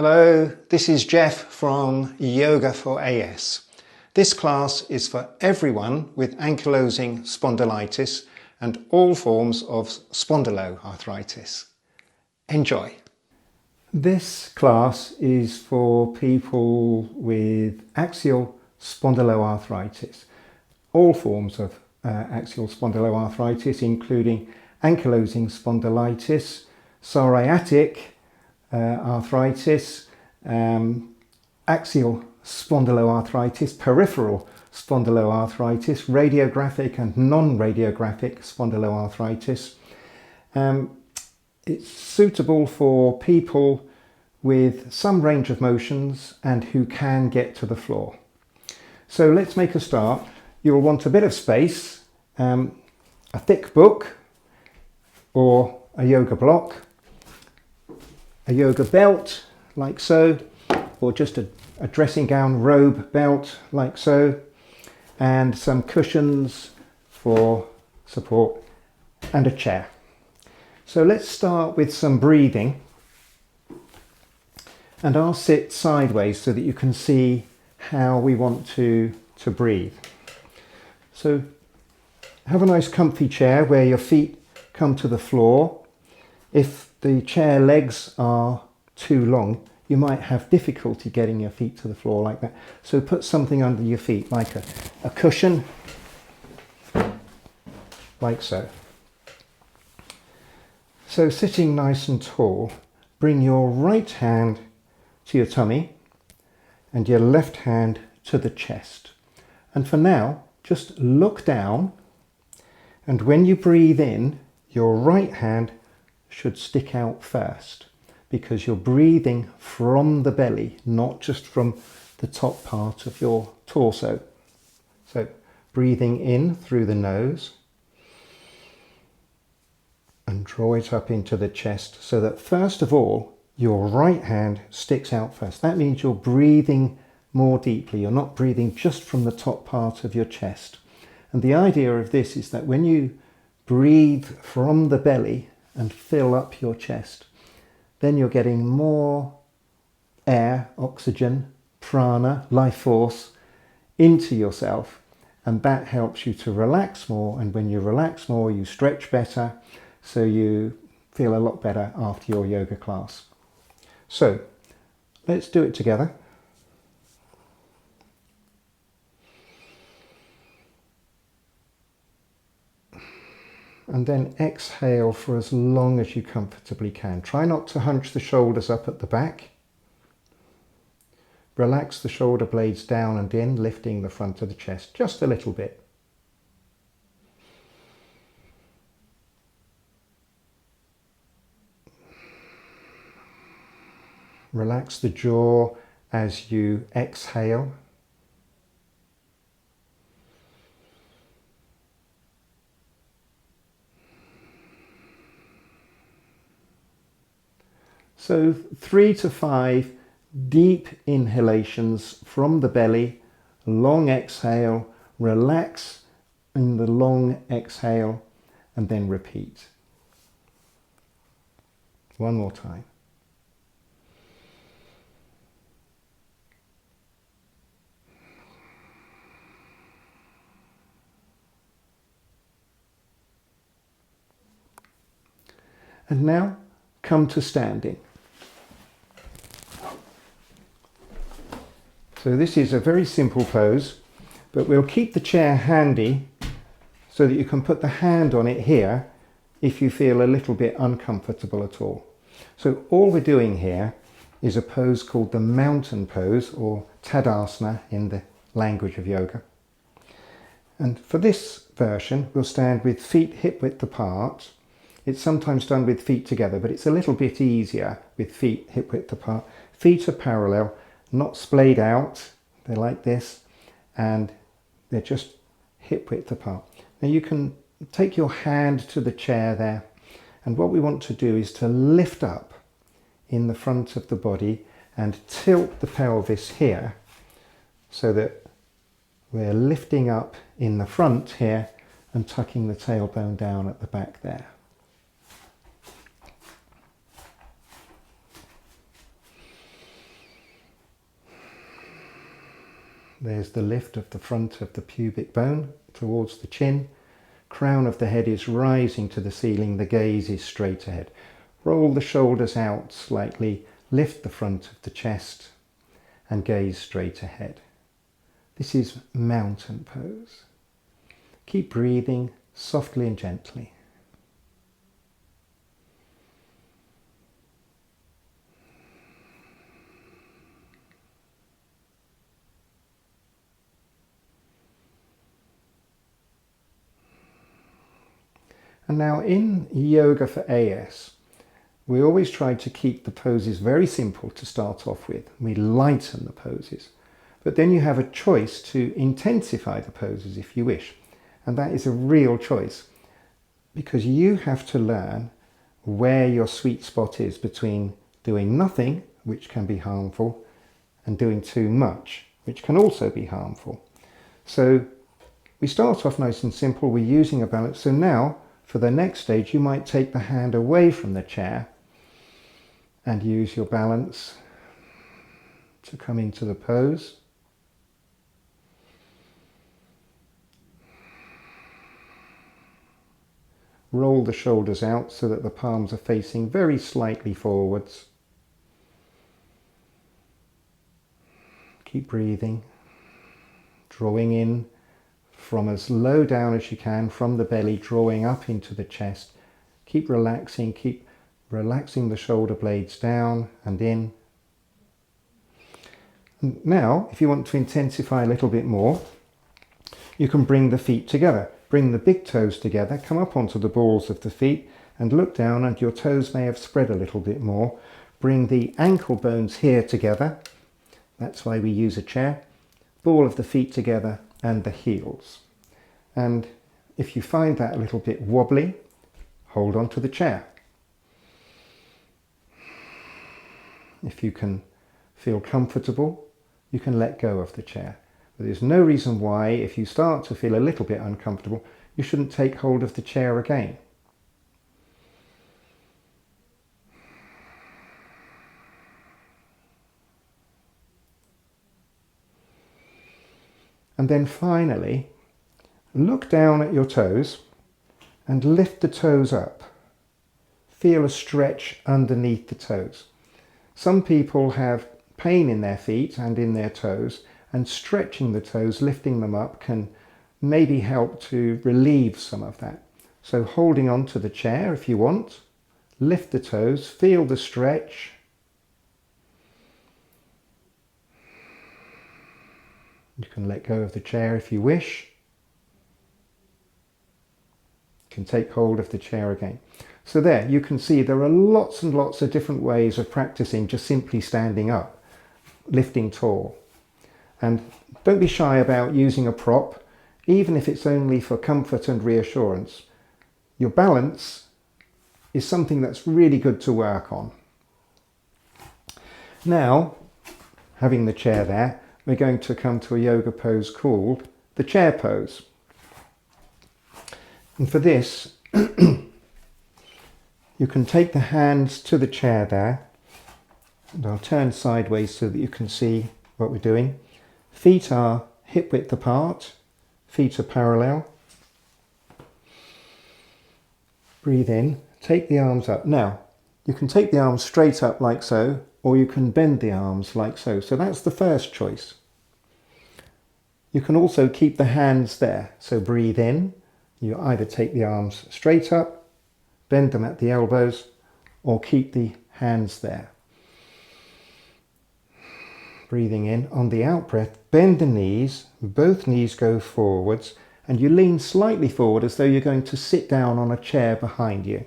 Hello, this is Geoff from Yoga for AS. This class is for everyone with ankylosing spondylitis and all forms of spondyloarthritis. Enjoy. This class is for people with axial spondyloarthritis, all forms of axial spondyloarthritis, including ankylosing spondylitis, psoriatic arthritis, axial spondyloarthritis, peripheral spondyloarthritis, radiographic and non-radiographic spondyloarthritis. It's suitable for people with some range of motions and who can get to the floor. So let's make a start. You'll want a bit of space, a thick book or a yoga block, a yoga belt like so, or just a dressing gown robe belt like so, and some cushions for support and a chair. So let's start with some breathing, and I'll sit sideways so that you can see how we want to breathe. So have a nice comfy chair where your feet come to the floor. If the chair legs are too long, you might have difficulty getting your feet to the floor like that. So put something under your feet, like a cushion, like so. So sitting nice and tall, bring your right hand to your tummy and your left hand to the chest. And for now, just look down, and when you breathe in, your right hand should stick out first, because you're breathing from the belly, not just from the top part of your torso. So breathing in through the nose and draw it up into the chest, so that first of all your right hand sticks out first. That means you're breathing more deeply. You're not breathing just from the top part of your chest. And the idea of this is that when you breathe from the belly and fill up your chest, then you're getting more air, oxygen, prana, life force into yourself, and that helps you to relax more. And when you relax more, you stretch better, so you feel a lot better after your yoga class. So let's do it together. And then exhale for as long as you comfortably can. Try not to hunch the shoulders up at the back. Relax the shoulder blades down and in, lifting the front of the chest just a little bit. Relax the jaw as you exhale. So 3 to 5 deep inhalations from the belly, long exhale, relax in the long exhale, and then repeat. One more time. And now come to standing. So this is a very simple pose, but we'll keep the chair handy so that you can put the hand on it here if you feel a little bit uncomfortable at all. So all we're doing here is a pose called the mountain pose, or Tadasana in the language of yoga. And for this version, we'll stand with feet hip width apart. It's sometimes done with feet together, but it's a little bit easier with feet hip width apart. Feet are parallel, not splayed out. They're like this, and they're just hip width apart. Now you can take your hand to the chair there, and what we want to do is to lift up in the front of the body and tilt the pelvis here, so that we're lifting up in the front here and tucking the tailbone down at the back there. There's the lift of the front of the pubic bone towards the chin. Crown of the head is rising to the ceiling. The gaze is straight ahead. Roll the shoulders out slightly. Lift the front of the chest and gaze straight ahead. This is mountain pose. Keep breathing softly and gently. And now in yoga for AS, we always try to keep the poses very simple to start off with. We lighten the poses. But then you have a choice to intensify the poses if you wish. And that is a real choice, because you have to learn where your sweet spot is between doing nothing, which can be harmful, and doing too much, which can also be harmful. So we start off nice and simple. We're using a balance. So now, for the next stage, you might take the hand away from the chair and use your balance to come into the pose. Roll the shoulders out so that the palms are facing very slightly forwards. Keep breathing, drawing in from as low down as you can from the belly, drawing up into the chest. Keep relaxing the shoulder blades down and in. And now, if you want to intensify a little bit more, you can bring the feet together. Bring the big toes together, come up onto the balls of the feet and look down, and your toes may have spread a little bit more. Bring the ankle bones here together. That's why we use a chair. Ball of the feet together and the heels. And if you find that a little bit wobbly, hold on to the chair. If you can feel comfortable, you can let go of the chair. But there's no reason why, if you start to feel a little bit uncomfortable, you shouldn't take hold of the chair again. And then finally, look down at your toes and lift the toes up. Feel a stretch underneath the toes. Some people have pain in their feet and in their toes, and stretching the toes, lifting them up, can maybe help to relieve some of that. So holding on to the chair if you want, lift the toes, feel the stretch. You can let go of the chair if you wish. You can take hold of the chair again. So there, you can see there are lots and lots of different ways of practicing just simply standing up, lifting tall. And don't be shy about using a prop, even if it's only for comfort and reassurance. Your balance is something that's really good to work on. Now, having the chair there, we're going to come to a yoga pose called the chair pose. And for this, you can take the hands to the chair there, and I'll turn sideways so that you can see what we're doing. Feet are hip width apart, feet are parallel. Breathe in, take the arms up. Now, you can take the arms straight up like so, or you can bend the arms like so. So that's the first choice. You can also keep the hands there. So breathe in, you either take the arms straight up, bend them at the elbows, or keep the hands there. Breathing in, on the out breath, bend the knees, both knees go forwards, and you lean slightly forward as though you're going to sit down on a chair behind you.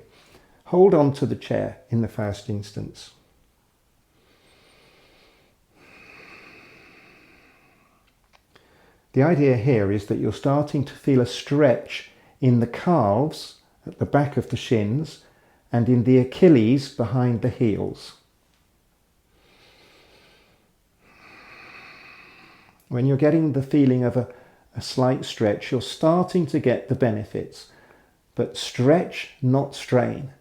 Hold on to the chair in the first instance. The idea here is that you're starting to feel a stretch in the calves at the back of the shins and in the Achilles behind the heels. When you're getting the feeling of a slight stretch, you're starting to get the benefits. But stretch, not strain.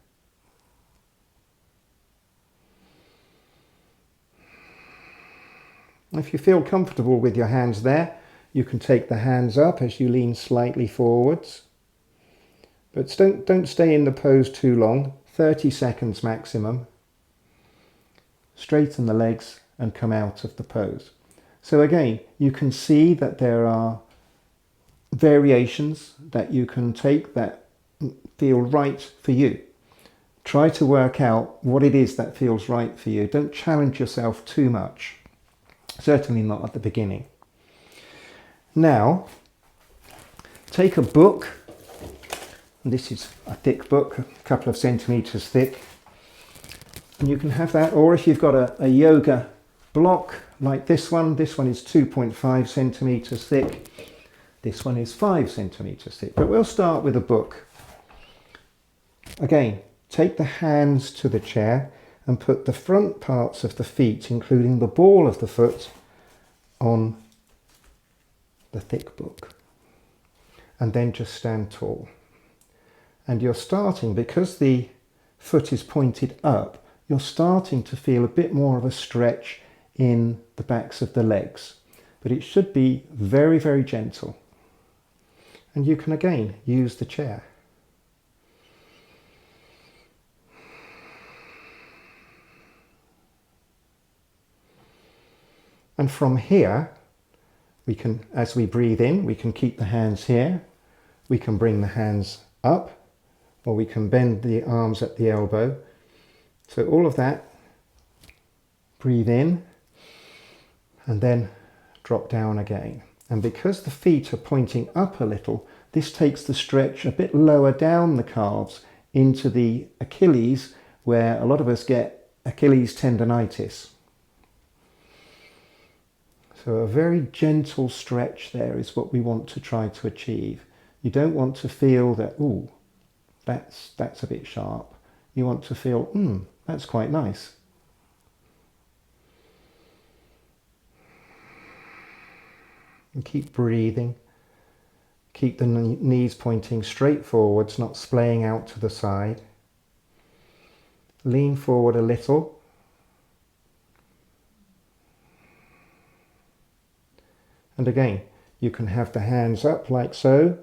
If you feel comfortable with your hands there, you can take the hands up as you lean slightly forwards. But don't stay in the pose too long, 30 seconds maximum. Straighten the legs and come out of the pose. So again, you can see that there are variations that you can take that feel right for you. Try to work out what it is that feels right for you. Don't challenge yourself too much. Certainly not at the beginning. Now, take a book. This is a thick book, a couple of centimeters thick. And you can have that, or if you've got a yoga block like this one is 2.5 centimeters thick. This one is 5 centimeters thick. But we'll start with a book. Again, take the hands to the chair and put the front parts of the feet, including the ball of the foot, on the thick book. And then just stand tall. And you're starting, because the foot is pointed up, you're starting to feel a bit more of a stretch in the backs of the legs. But it should be very, very gentle. And you can again use the chair. And from here, we can, as we breathe in, we can keep the hands here. We can bring the hands up, or we can bend the arms at the elbow. So all of that, breathe in, and then drop down again. And because the feet are pointing up a little, this takes the stretch a bit lower down the calves into the Achilles, where a lot of us get Achilles tendonitis. So a very gentle stretch there is what we want to try to achieve. You don't want to feel that, ooh, that's a bit sharp. You want to feel, that's quite nice. And keep breathing. Keep the knees pointing straight forwards, not splaying out to the side. Lean forward a little. And again, you can have the hands up like so,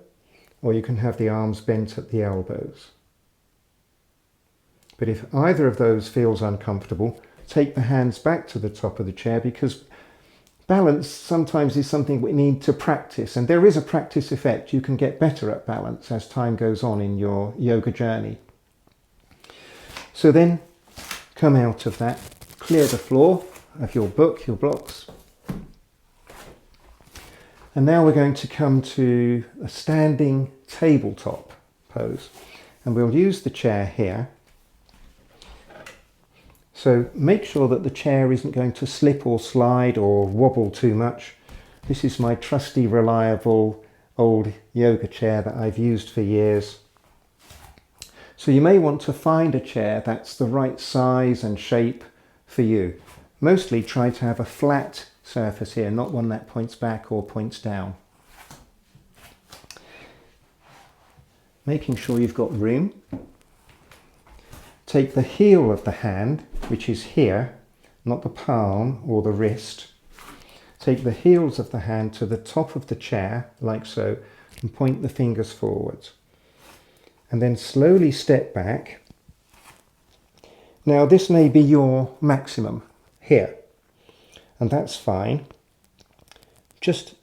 or you can have the arms bent at the elbows. But if either of those feels uncomfortable, take the hands back to the top of the chair, because balance sometimes is something we need to practice, and there is a practice effect. You can get better at balance as time goes on in your yoga journey. So then come out of that, clear the floor of your book, your blocks. And now we're going to come to a standing tabletop pose, and we'll use the chair here. So make sure that the chair isn't going to slip or slide or wobble too much. This is my trusty, reliable old yoga chair that I've used for years. So you may want to find a chair that's the right size and shape for you. Mostly try to have a flat surface here, not one that points back or points down. Making sure you've got room. Take the heel of the hand, which is here, not the palm or the wrist. Take the heels of the hand to the top of the chair, like so, and point the fingers forwards. And then slowly step back. Now this may be your maximum here, and that's fine. Just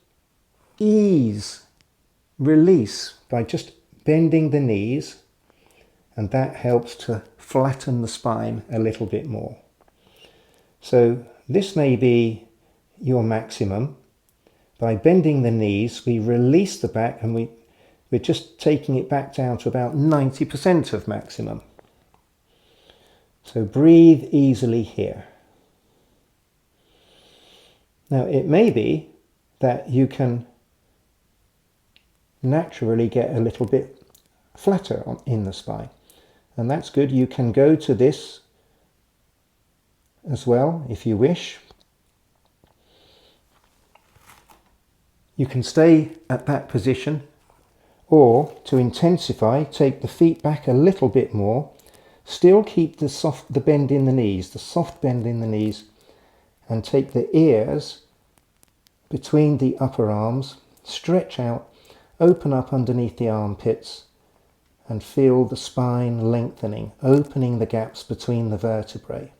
ease, release by just bending the knees, and that helps to flatten the spine a little bit more. So this may be your maximum. By bending the knees, we release the back, and we're just taking it back down to about 90% of maximum. So breathe easily here. Now it may be that you can naturally get a little bit flatter in the spine, and that's good. You can go to this as well if you wish. You can stay at that position, or to intensify, take the feet back a little bit more. Still keep the bend in the knees, the soft bend in the knees, and take the ears between the upper arms, stretch out, open up underneath the armpits and feel the spine lengthening, opening the gaps between the vertebrae.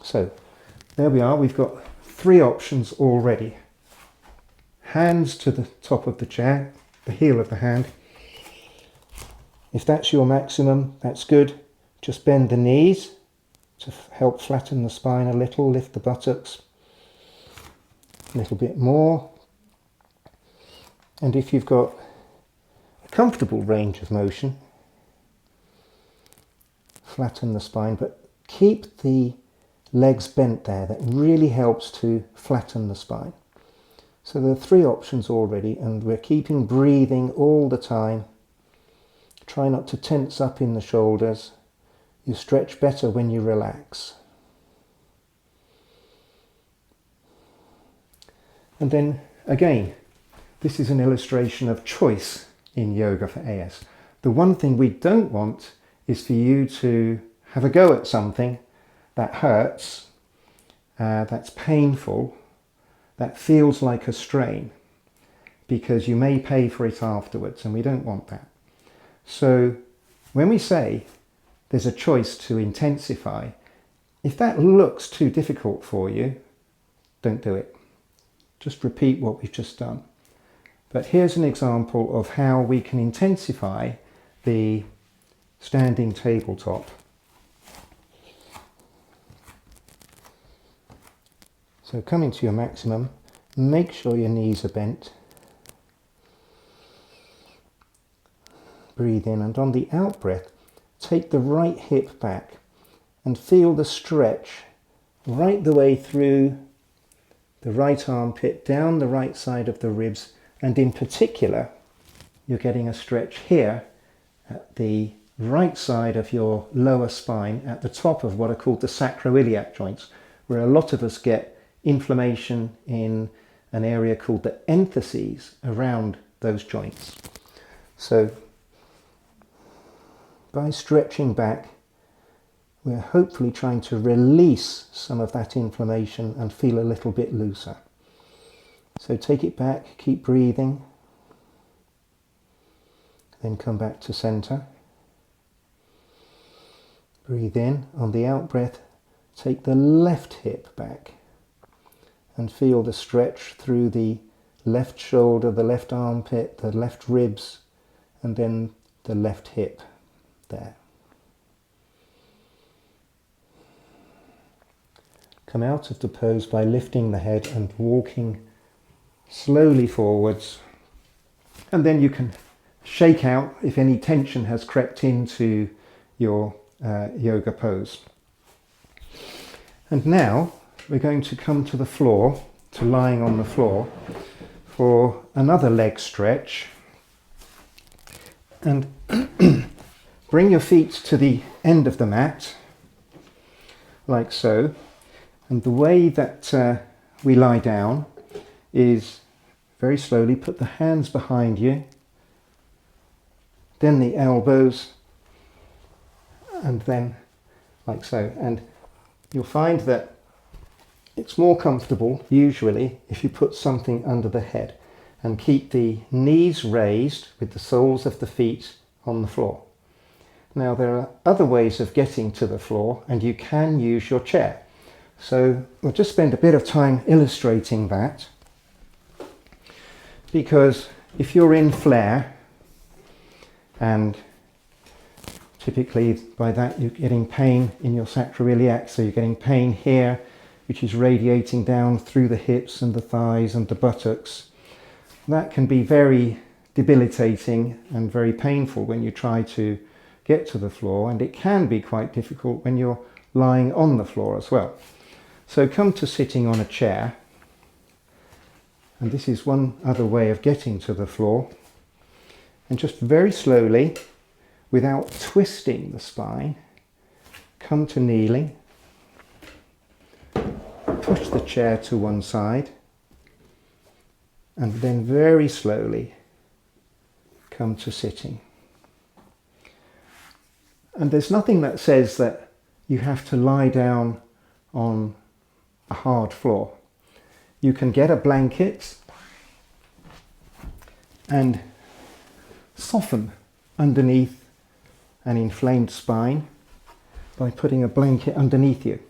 So there we are, we've got 3 options already. Hands to the top of the chair, the heel of the hand. If that's your maximum, that's good. Just bend the knees to help flatten the spine a little, lift the buttocks a little bit more. And if you've got a comfortable range of motion, flatten the spine, but keep the legs bent there. That really helps to flatten the spine. So there are 3 options already, and we're keeping breathing all the time. Try not to tense up in the shoulders. You stretch better when you relax. And then again, this is an illustration of choice in yoga for AS. The one thing we don't want is for you to have a go at something that hurts, that's painful, that feels like a strain, because you may pay for it afterwards, and we don't want that. So when we say there's a choice to intensify, if that looks too difficult for you, don't do it. Just repeat what we've just done. But here's an example of how we can intensify the standing tabletop. So coming to your maximum, make sure your knees are bent. Breathe in, and on the out breath, take the right hip back and feel the stretch right the way through the right armpit, down the right side of the ribs, and in particular, you're getting a stretch here at the right side of your lower spine, at the top of what are called the sacroiliac joints, where a lot of us get inflammation in an area called the enthyses around those joints. So by stretching back, we're hopefully trying to release some of that inflammation and feel a little bit looser. So take it back, keep breathing, then come back to center. Breathe in. On the out breath, take the left hip back and feel the stretch through the left shoulder, the left armpit, the left ribs, and then the left hip there. Come out of the pose by lifting the head and walking slowly forwards, and then you can shake out if any tension has crept into your yoga pose. And now we're going to come to the floor, to lying on the floor, for another leg stretch. And bring your feet to the end of the mat, like so. And the way that we lie down is very slowly put the hands behind you, then the elbows, and then like so. And you'll find that it's more comfortable usually if you put something under the head and keep the knees raised with the soles of the feet on the floor. Now there are other ways of getting to the floor, and you can use your chair. So we'll just spend a bit of time illustrating that, because if you're in flare, and typically by that you're getting pain in your sacroiliac, so you're getting pain here, which is radiating down through the hips and the thighs and the buttocks. That can be very debilitating and very painful when you try to get to the floor, and it can be quite difficult when you're lying on the floor as well. So come to sitting on a chair, and this is one other way of getting to the floor, and just very slowly, without twisting the spine, come to kneeling. Push the chair to one side, and then very slowly come to sitting. And there's nothing that says that you have to lie down on a hard floor. You can get a blanket and soften underneath an inflamed spine by putting a blanket underneath you.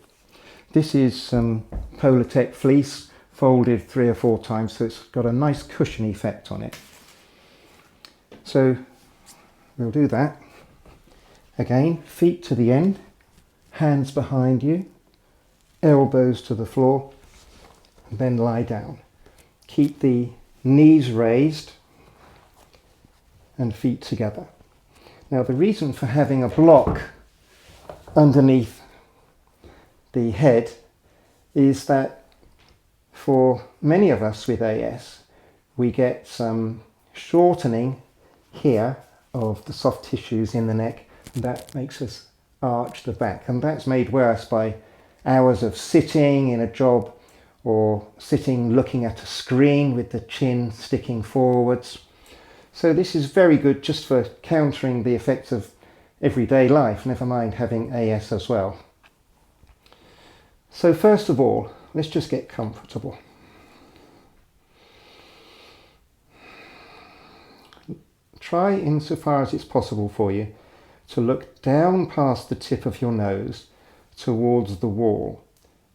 This is some Polartec fleece folded 3 or 4 times, so it's got a nice cushion effect on it. So we'll do that. Again, feet to the end, hands behind you, elbows to the floor, and then lie down. Keep the knees raised and feet together. Now the reason for having a block underneath the head is that for many of us with AS, we get some shortening here of the soft tissues in the neck, and that makes us arch the back, and that's made worse by hours of sitting in a job or sitting looking at a screen with the chin sticking forwards. So this is very good just for countering the effects of everyday life, never mind having AS as well. So first of all, let's just get comfortable. Try, insofar as it's possible for you, to look down past the tip of your nose towards the wall.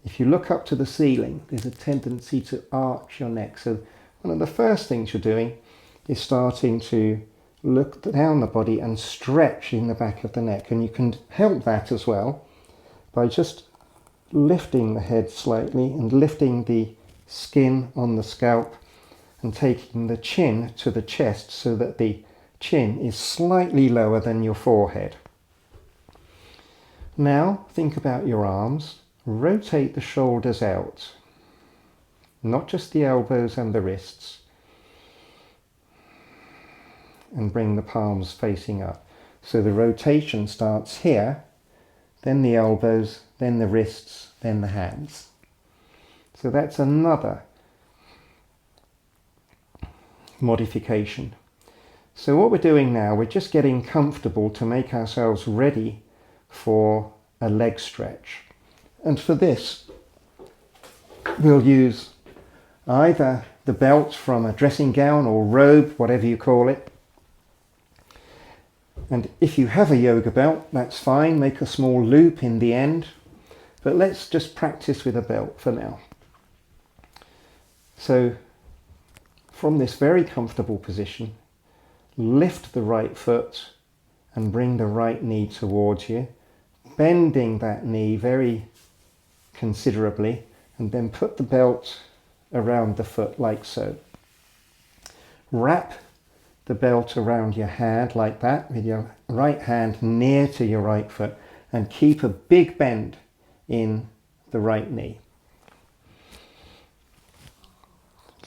If you look up to the ceiling, there's a tendency to arch your neck. So one of the first things you're doing is starting to look down the body and stretch in the back of the neck. And you can help that as well by just lifting the head slightly and lifting the skin on the scalp and taking the chin to the chest so that the chin is slightly lower than your forehead. Now think about your arms. Rotate the shoulders out, not just the elbows and the wrists, and bring the palms facing up. So the rotation starts here, then the elbows, then the wrists, then the hands. So that's another modification. So what we're doing now, we're just getting comfortable to make ourselves ready for a leg stretch. And for this, we'll use either the belt from a dressing gown or robe, whatever you call it. And if you have a yoga belt, that's fine. Make a small loop in the end. But let's just practice with a belt for now. So from this very comfortable position, lift the right foot and bring the right knee towards you, bending that knee very considerably, and then put the belt around the foot like so. Wrap the belt around your hand like that with your right hand near to your right foot, and keep a big bend in the right knee.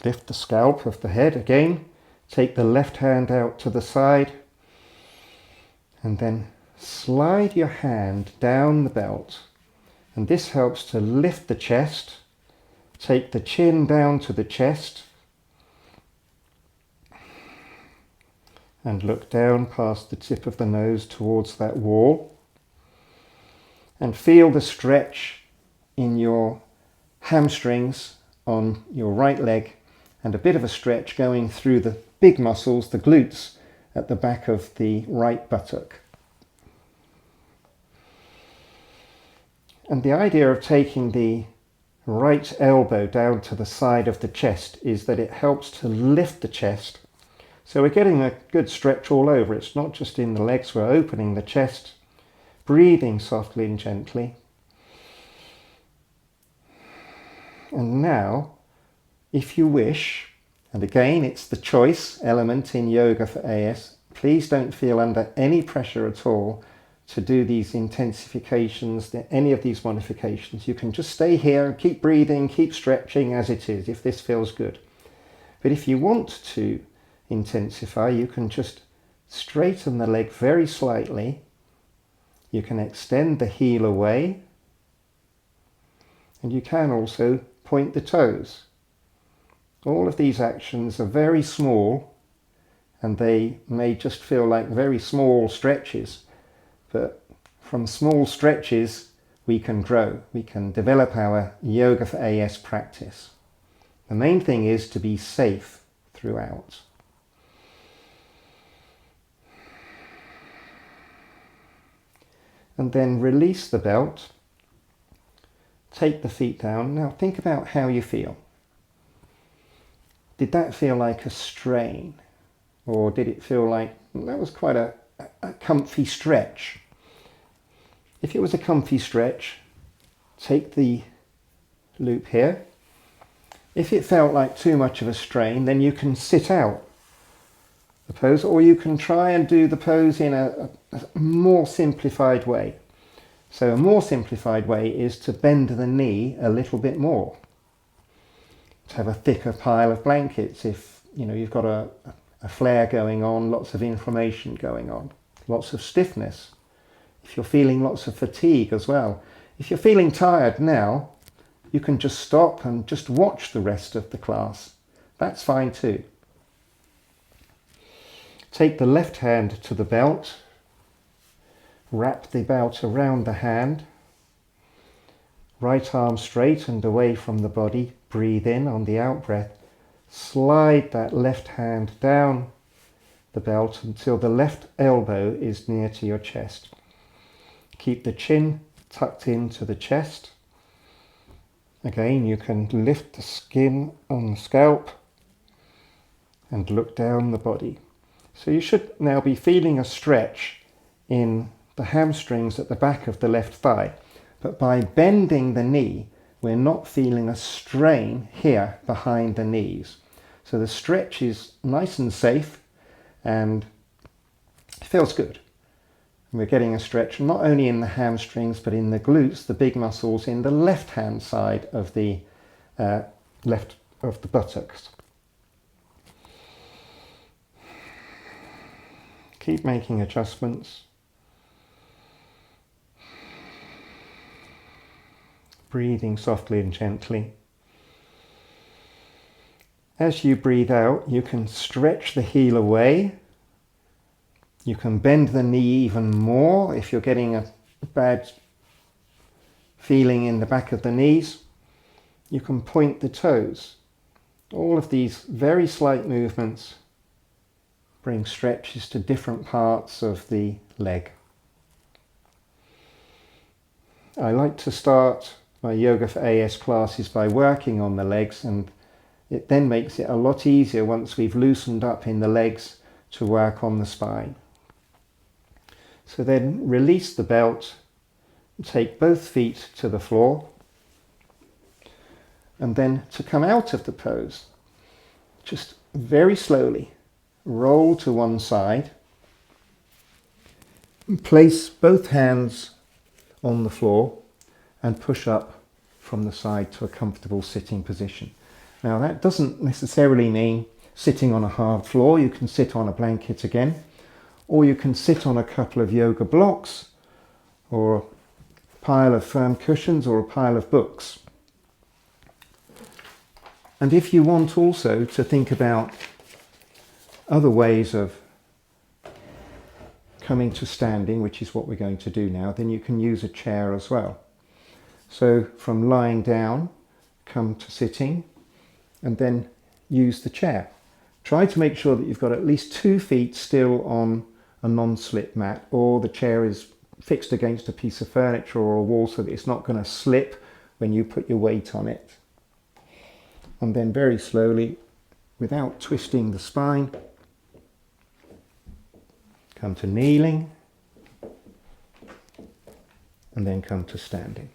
Lift the scalp of the head again, take the left hand out to the side, and then slide your hand down the belt. And this helps to lift the chest, take the chin down to the chest, and look down past the tip of the nose towards that wall. And feel the stretch in your hamstrings on your right leg, and a bit of a stretch going through the big muscles, the glutes, at the back of the right buttock. And the idea of taking the right elbow down to the side of the chest is that it helps to lift the chest. So we're getting a good stretch all over. It's not just in the legs, we're opening the chest, breathing softly and gently. And now, if you wish, and again it's the choice element in yoga for AS, please don't feel under any pressure at all to do these intensifications, any of these modifications. You can just stay here, keep breathing, keep stretching as it is, if this feels good. But if you want to intensify, you can just straighten the leg very slightly. You can extend the heel away, and you can also point the toes. All of these actions are very small, and they may just feel like very small stretches, but from small stretches we can grow. We can develop our yoga for AS practice. The main thing is to be safe throughout. And then release the belt. Take the feet down. Now think about how you feel. Did that feel like a strain? Or did it feel like that was quite a comfy stretch? If it was a comfy stretch, take the loop here. If it felt like too much of a strain, then you can sit out the pose, or you can try and do the pose in a more simplified way. So a more simplified way is to bend the knee a little bit more. To have a thicker pile of blankets if you've got a flare going on, lots of inflammation going on, lots of stiffness. If you're feeling lots of fatigue as well. If you're feeling tired now, you can just stop and just watch the rest of the class. That's fine too. Take the left hand to the belt, wrap the belt around the hand, right arm straight and away from the body, breathe in on the out breath, slide that left hand down the belt until the left elbow is near to your chest. Keep the chin tucked into the chest. Again, you can lift the skin on the scalp and look down the body. So you should now be feeling a stretch in the hamstrings at the back of the left thigh. But by bending the knee, we're not feeling a strain here behind the knees. So the stretch is nice and safe and it feels good. And we're getting a stretch not only in the hamstrings but in the glutes, the big muscles in the left hand side of the left of the buttocks. Keep making adjustments. Breathing softly and gently. As you breathe out, you can stretch the heel away. You can bend the knee even more if you're getting a bad feeling in the back of the knees. You can point the toes. All of these very slight movements bring stretches to different parts of the leg. I like to start my Yoga for AS classes by working on the legs, and it then makes it a lot easier once we've loosened up in the legs to work on the spine. So then release the belt, take both feet to the floor, and then to come out of the pose, just very slowly roll to one side, place both hands on the floor and push up from the side to a comfortable sitting position. Now that doesn't necessarily mean sitting on a hard floor. You can sit on a blanket again, or you can sit on a couple of yoga blocks or a pile of firm cushions or a pile of books. And if you want also to think about other ways of coming to standing, which is what we're going to do now, then you can use a chair as well. So from lying down, come to sitting, and then use the chair. Try to make sure that you've got at least 2 feet still on a non-slip mat, or the chair is fixed against a piece of furniture or a wall so that it's not going to slip when you put your weight on it. And then very slowly, without twisting the spine, come to kneeling, and then come to standing.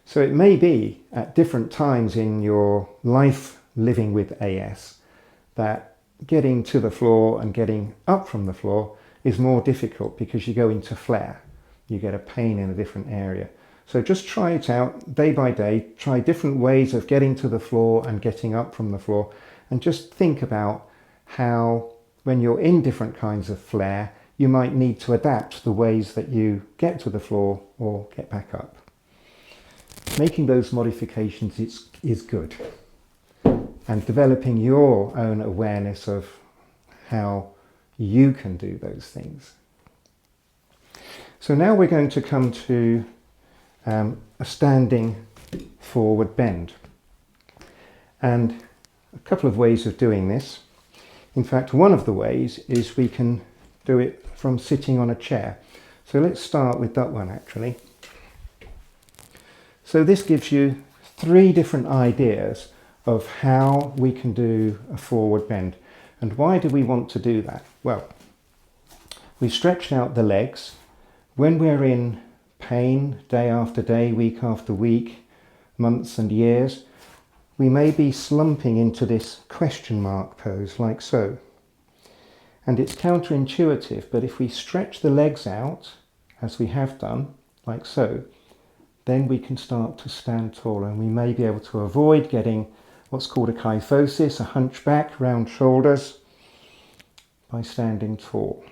So it may be at different times in your life living with AS that getting to the floor and getting up from the floor is more difficult because you go into flare. You get a pain in a different area. So just try it out day by day. Try different ways of getting to the floor and getting up from the floor, and just think about how, when you're in different kinds of flare, you might need to adapt the ways that you get to the floor or get back up. Making those modifications is good, and developing your own awareness of how you can do those things. So now we're going to come to a standing forward bend. And a couple of ways of doing this. In fact, one of the ways is we can do it from sitting on a chair. So let's start with that one actually. So this gives you 3 different ideas of how we can do a forward bend. And why do we want to do that? Well, we've stretched out the legs. When we're in pain day after day, week after week, months and years, we may be slumping into this question mark pose like so. And it's counterintuitive, but if we stretch the legs out, as we have done, like so, then we can start to stand taller, and we may be able to avoid getting what's called a kyphosis, a hunchback, round shoulders, by standing tall.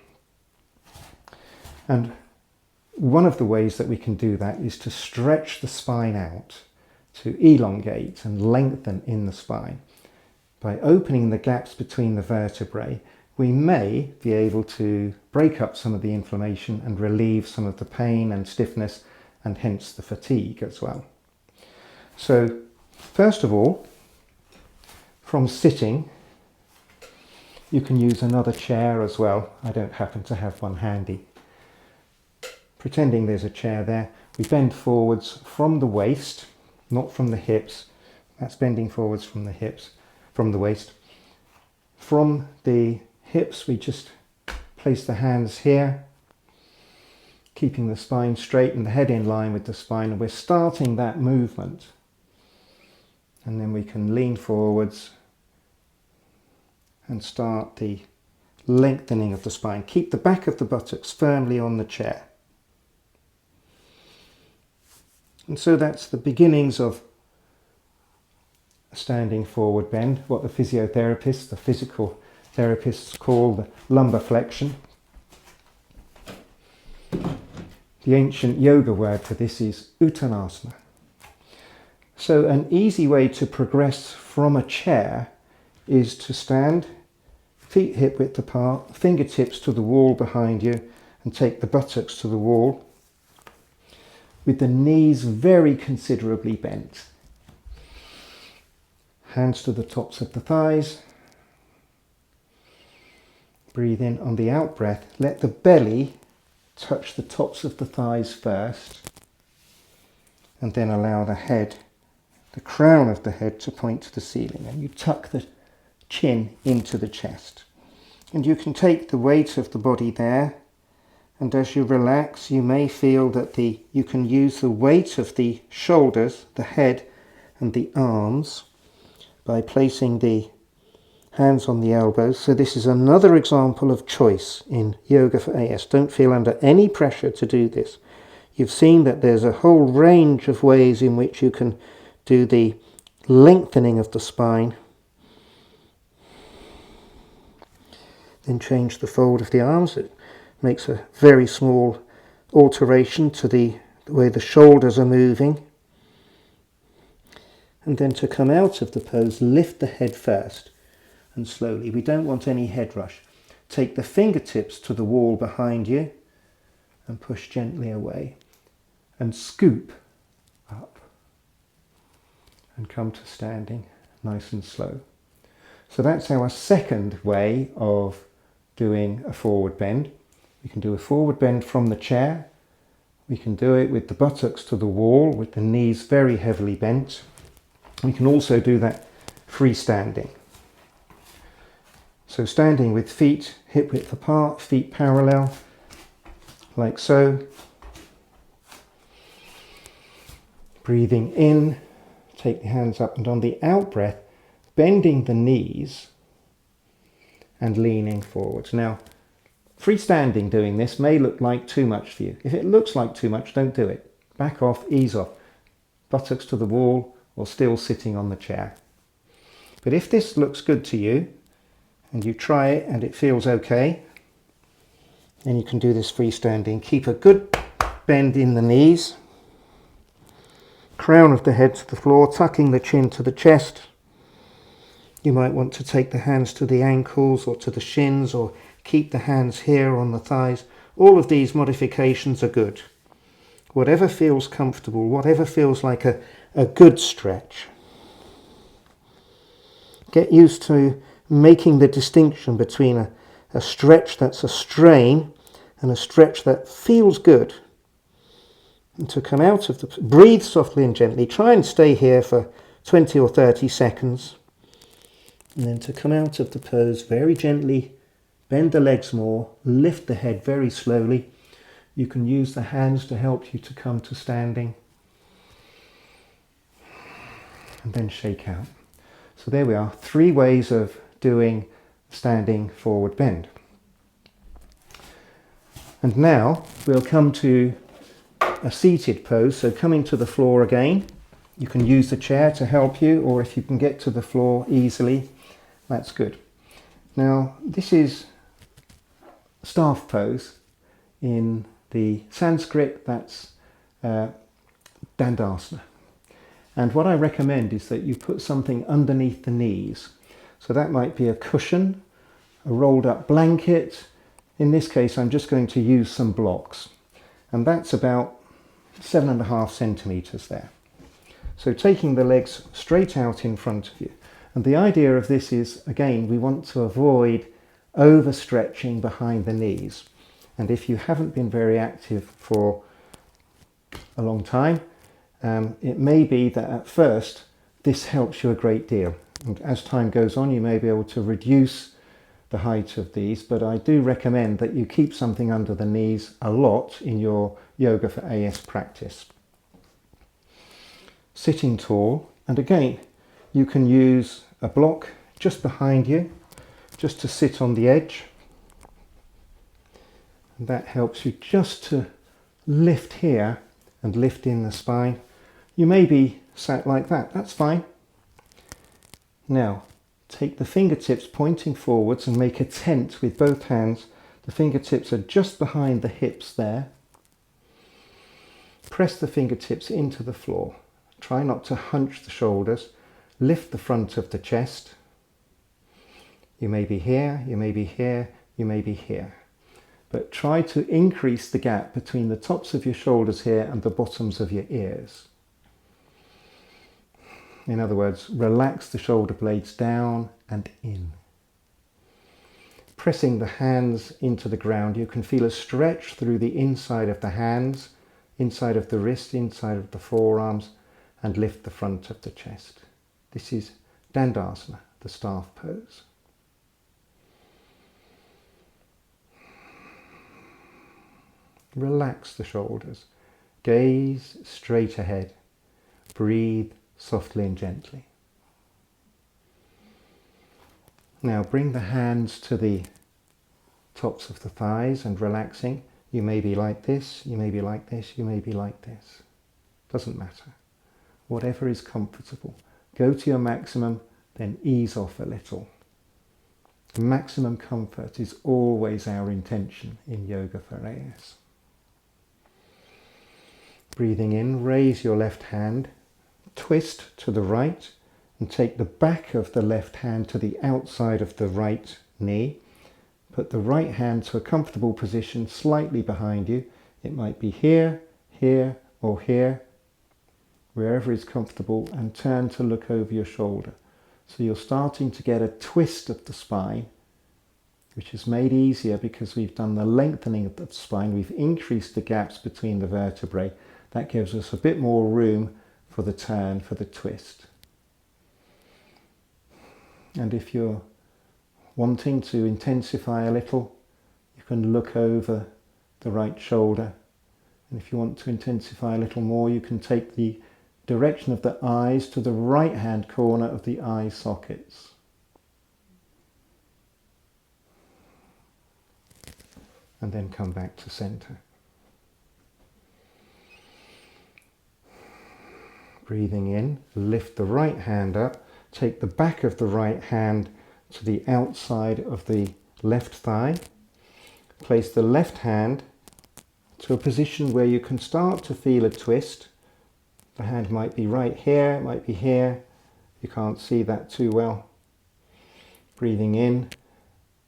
And one of the ways that we can do that is to stretch the spine out, to elongate and lengthen in the spine. By opening the gaps between the vertebrae, we may be able to break up some of the inflammation and relieve some of the pain and stiffness, and hence the fatigue as well. So first of all, from sitting, you can use another chair as well. I don't happen to have one handy. Pretending there's a chair there, we bend forwards from the waist, not from the hips. That's bending forwards from the hips, from the waist. From the hips, we just place the hands here, keeping the spine straight and the head in line with the spine, and we're starting that movement. And then we can lean forwards and start the lengthening of the spine. Keep the back of the buttocks firmly on the chair. And so that's the beginnings of a standing forward bend, what the physiotherapists, the physical therapists call the lumbar flexion. The ancient yoga word for this is uttanasana. So an easy way to progress from a chair is to stand, feet hip width apart, fingertips to the wall behind you, and take the buttocks to the wall with the knees very considerably bent. Hands to the tops of the thighs. Breathe in on the out breath. Let the belly touch the tops of the thighs first, and then allow the head, the crown of the head, to point to the ceiling, and you tuck the chin into the chest. And you can take the weight of the body there, and as you relax you may feel that you can use the weight of the shoulders, the head and the arms by placing the hands on the elbows. So this is another example of choice in yoga for AS. Don't feel under any pressure to do this. You've seen that there's a whole range of ways in which you can do the lengthening of the spine. Then change the fold of the arms. It makes a very small alteration to the way the shoulders are moving. And then to come out of the pose, lift the head first and slowly. We don't want any head rush. Take the fingertips to the wall behind you and push gently away. And scoop up and come to standing nice and slow. So that's our second way of doing a forward bend. We can do a forward bend from the chair. We can do it with the buttocks to the wall, with the knees very heavily bent. We can also do that freestanding. So standing with feet hip width apart, feet parallel, like so. Breathing in, take the hands up, and on the out breath, bending the knees and leaning forwards. Now, freestanding doing this may look like too much for you. If it looks like too much, don't do it. Back off, ease off. Buttocks to the wall or still sitting on the chair. But if this looks good to you and you try it and it feels okay, then you can do this freestanding. Keep a good bend in the knees. Crown of the head to the floor, tucking the chin to the chest. You might want to take the hands to the ankles or to the shins, or keep the hands here on the thighs. All of these modifications are good. Whatever feels comfortable, whatever feels like a good stretch. Get used to making the distinction between a stretch that's a strain and a stretch that feels good. And to come out of the... breathe softly and gently. Try and stay here for 20 or 30 seconds. And then to come out of the pose very gently, bend the legs more, lift the head very slowly. You can use the hands to help you to come to standing. And then shake out. So there we are, 3 ways of doing standing forward bend. And now we'll come to a seated pose. So coming to the floor again, you can use the chair to help you, or if you can get to the floor easily, that's good. Now this is staff pose. In the Sanskrit, that's Dandasana. And what I recommend is that you put something underneath the knees. So that might be a cushion, a rolled up blanket. In this case, I'm just going to use some blocks. And that's about 7.5 centimeters there. So taking the legs straight out in front of you. And the idea of this is, again, we want to avoid overstretching behind the knees. And if you haven't been very active for a long time, it may be that at first this helps you a great deal. And as time goes on, you may be able to reduce the height of these, but I do recommend that you keep something under the knees a lot in your Yoga for AS practice. Sitting tall, and again, you can use a block just behind you, just to sit on the edge. And that helps you just to lift here and lift in the spine. You may be sat like that, that's fine. Now, take the fingertips pointing forwards and make a tent with both hands. The fingertips are just behind the hips there. Press the fingertips into the floor. Try not to hunch the shoulders. Lift the front of the chest. You may be here, you may be here, you may be here. But try to increase the gap between the tops of your shoulders here and the bottoms of your ears. In other words, relax the shoulder blades down and in. Pressing the hands into the ground, you can feel a stretch through the inside of the hands, inside of the wrist, inside of the forearms, and lift the front of the chest. This is Dandasana, the staff pose. Relax the shoulders. Gaze straight ahead. Breathe softly and gently. Now bring the hands to the tops of the thighs and relaxing. You may be like this, you may be like this, you may be like this. Doesn't matter. Whatever is comfortable. Go to your maximum, then ease off a little. Maximum comfort is always our intention in Yoga for AS. Breathing in, raise your left hand, twist to the right and take the back of the left hand to the outside of the right knee. Put the right hand to a comfortable position slightly behind you. It might be here, here or here, wherever is comfortable, and turn to look over your shoulder. So you're starting to get a twist of the spine, which is made easier because we've done the lengthening of the spine. We've increased the gaps between the vertebrae. That gives us a bit more room for the turn, for the twist. And if you're wanting to intensify a little, you can look over the right shoulder. And if you want to intensify a little more, you can take the direction of the eyes to the right hand corner of the eye sockets. And then come back to center. Breathing in, lift the right hand up, take the back of the right hand to the outside of the left thigh. Place the left hand to a position where you can start to feel a twist. The hand might be right here, it might be here. You can't see that too well. Breathing in,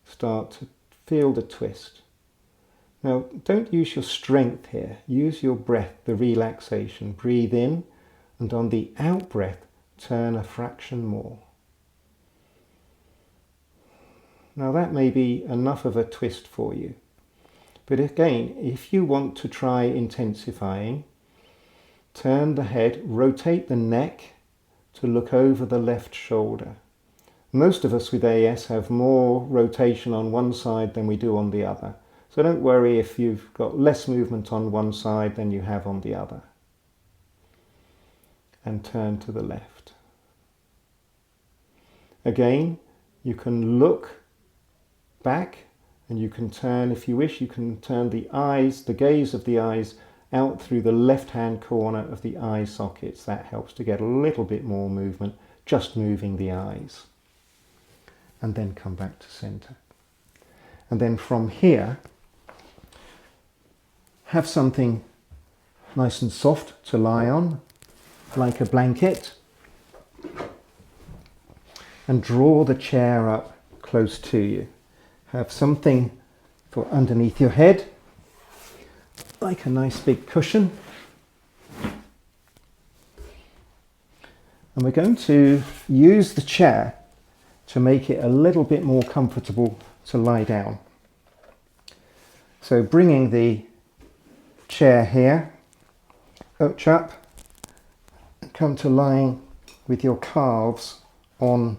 start to feel the twist. Now, don't use your strength here. Use your breath, the relaxation. Breathe in, and on the out breath, turn a fraction more. Now that may be enough of a twist for you. But again, if you want to try intensifying, turn the head, rotate the neck to look over the left shoulder. Most of us with AS have more rotation on one side than we do on the other. So don't worry if you've got less movement on one side than you have on the other. And turn to the left. Again, you can look back and you can turn, if you wish, you can turn the eyes, the gaze of the eyes out through the left-hand corner of the eye sockets. That helps to get a little bit more movement, just moving the eyes. And then come back to center. And then from here, have something nice and soft to lie on, like a blanket, and draw the chair up close to you. Have something for underneath your head, like a nice big cushion. And we're going to use the chair to make it a little bit more comfortable to lie down. So bringing the chair here, arch up, and come to lying with your calves on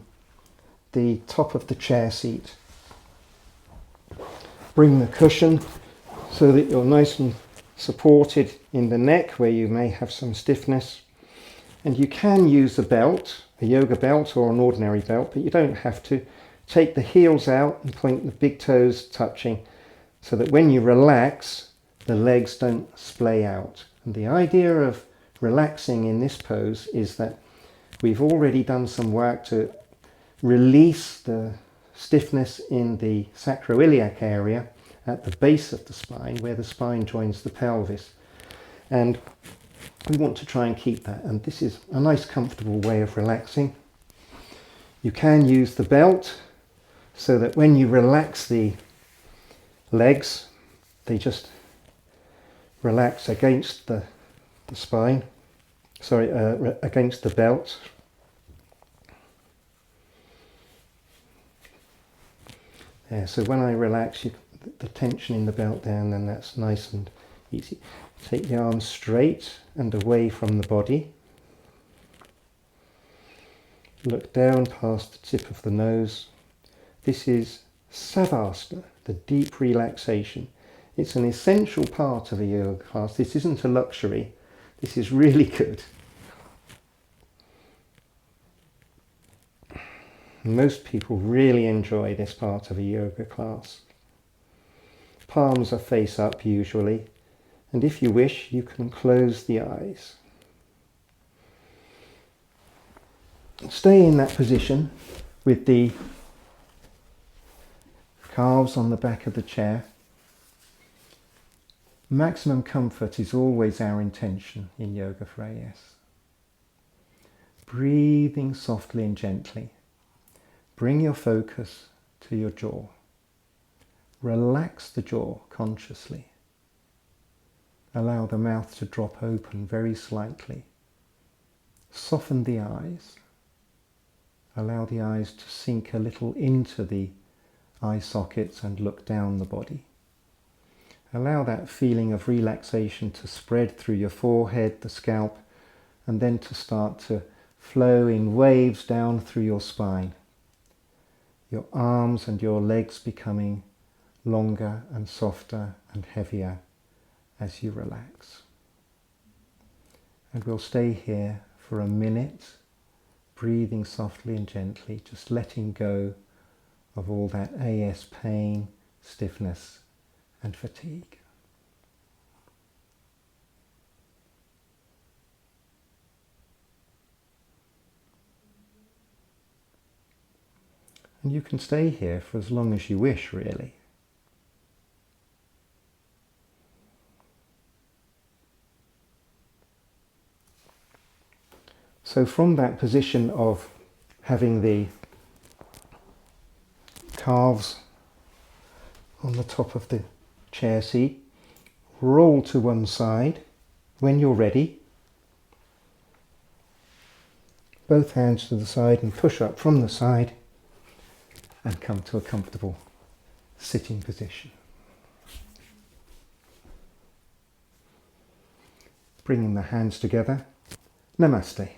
the top of the chair seat. Bring the cushion so that you're nice and supported in the neck where you may have some stiffness. And you can use a belt, a yoga belt or an ordinary belt, but you don't have to. Take the heels out and point the big toes touching so that when you relax, the legs don't splay out. And the idea of relaxing in this pose is that we've already done some work to release the stiffness in the sacroiliac area at the base of the spine, where the spine joins the pelvis. And we want to try and keep that. And this is a nice, comfortable way of relaxing. You can use the belt so that when you relax the legs, they just relax against the spine, against the belt. Yeah, so when I relax the tension in the belt down, then that's nice and easy. Take the arms straight and away from the body. Look down past the tip of the nose. This is Savasana, the deep relaxation. It's an essential part of a yoga class. This isn't a luxury. This is really good. Most people really enjoy this part of a yoga class. Palms are face up usually, and if you wish, you can close the eyes. Stay in that position with the calves on the back of the chair. Maximum comfort is always our intention in yoga for AS. Breathing softly and gently. Bring your focus to your jaw. Relax the jaw consciously. Allow the mouth to drop open very slightly. Soften the eyes. Allow the eyes to sink a little into the eye sockets and look down the body. Allow that feeling of relaxation to spread through your forehead, the scalp, and then to start to flow in waves down through your spine. Your arms and your legs becoming longer and softer and heavier as you relax. And we'll stay here for a minute, breathing softly and gently, just letting go of all that AS pain, stiffness and fatigue. And you can stay here for as long as you wish, really. So from that position of having the calves on the top of the chair seat, roll to one side. When you're ready, both hands to the side and push up from the side and come to a comfortable sitting position. Bringing the hands together. Namaste.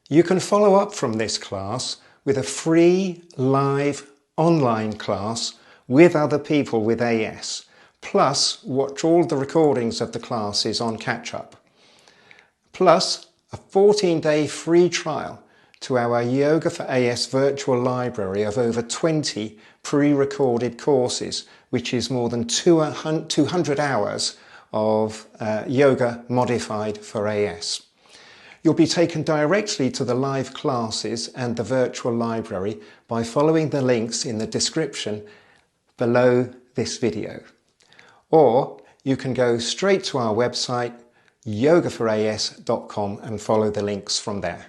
You can follow up from this class with a free live online class with other people with AS, plus watch all the recordings of the classes on catch up, plus a 14-day free trial to our Yoga for AS virtual library of over 20 pre-recorded courses, which is more than 200 hours of yoga modified for AS. You'll be taken directly to the live classes and the virtual library by following the links in the description below this video. Or you can go straight to our website yogaforas.com and follow the links from there.